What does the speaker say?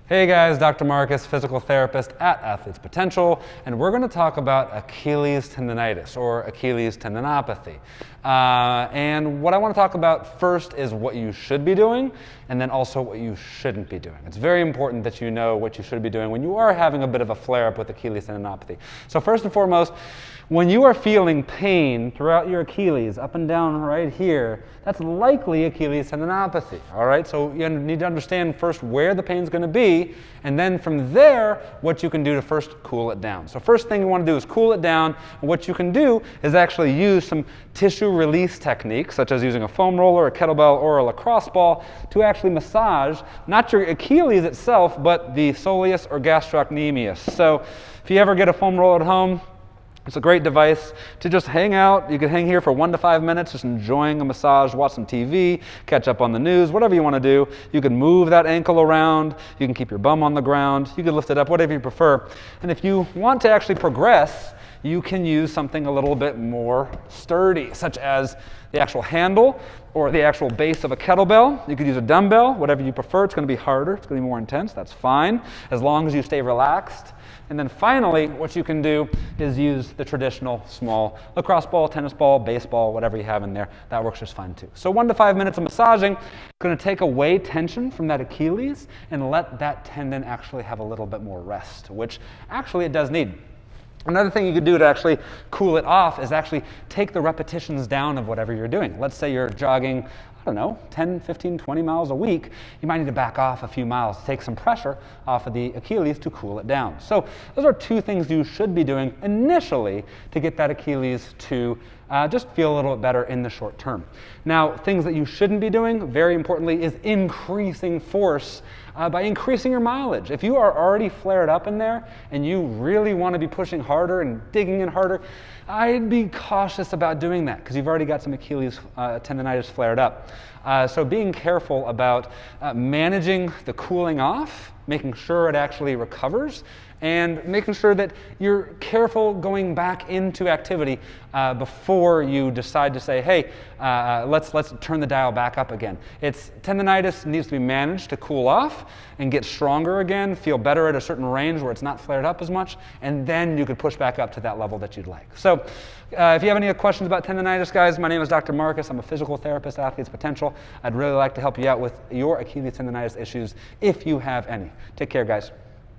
Hey guys, Dr. Marcus, physical therapist at Athletes Potential, and we're going to talk about Achilles tendinitis or Achilles tendinopathy. And what I want to talk about first is what you should be doing, and then also what you shouldn't be doing. It's very important that you know what you should be doing when you are having a bit of a flare-up with Achilles tendinopathy. So first and foremost, when you are feeling pain throughout your Achilles, up and down right here, that's likely Achilles tendinopathy, all right? So you need to understand first where the pain's going to be, and then from there, what you can do to first cool it down. So first thing you want to do is cool it down, and what you can do is actually use some tissue release techniques, such as using a foam roller, a kettlebell, or a lacrosse ball to actually massage, not your Achilles itself, but the soleus or gastrocnemius. So if you ever get a foam roller at home, it's a great device to just hang out. You can hang here for 1 to 5 minutes, just enjoying a massage, watch some TV, catch up on the news, whatever you want to do. You can move that ankle around. You can keep your bum on the ground. You can lift it up, whatever you prefer. And if you want to actually progress, you can use something a little bit more sturdy, such as the actual handle or the actual base of a kettlebell. You could use a dumbbell, whatever you prefer. It's going to be harder. It's going to be more intense. That's fine, as long as you stay relaxed. And then finally, what you can do is use the traditional small lacrosse ball, tennis ball, baseball, whatever you have in there. That works just fine too. So 1 to 5 minutes of massaging is going to take away tension from that Achilles and let that tendon actually have a little bit more rest, which actually it does need. Another thing you could do to actually cool it off is actually take the repetitions down of whatever you're doing. Let's say you're jogging, I don't know, 10, 15, 20 miles a week. You might need to back off a few miles, take some pressure off of the Achilles to cool it down. So those are 2 things you should be doing initially to get that Achilles to just feel a little bit better in the short term. Now, things that you shouldn't be doing, very importantly, is increasing force by increasing your mileage. If you are already flared up in there and you really want to be pushing harder and digging in harder, I'd be cautious about doing that because you've already got some Achilles tendinitis flared up. So being careful about managing the cooling off, making sure it actually recovers, and making sure that you're careful going back into activity before you decide to say, hey, let's turn the dial back up again. Tendinitis needs to be managed to cool off and get stronger again, feel better at a certain range where it's not flared up as much, and then you could push back up to that level that you'd like. So if you have any questions about tendinitis, guys, my name is Dr. Marcus. I'm a physical therapist at Athletes Potential. I'd really like to help you out with your Achilles tendinitis issues if you have any. Take care, guys.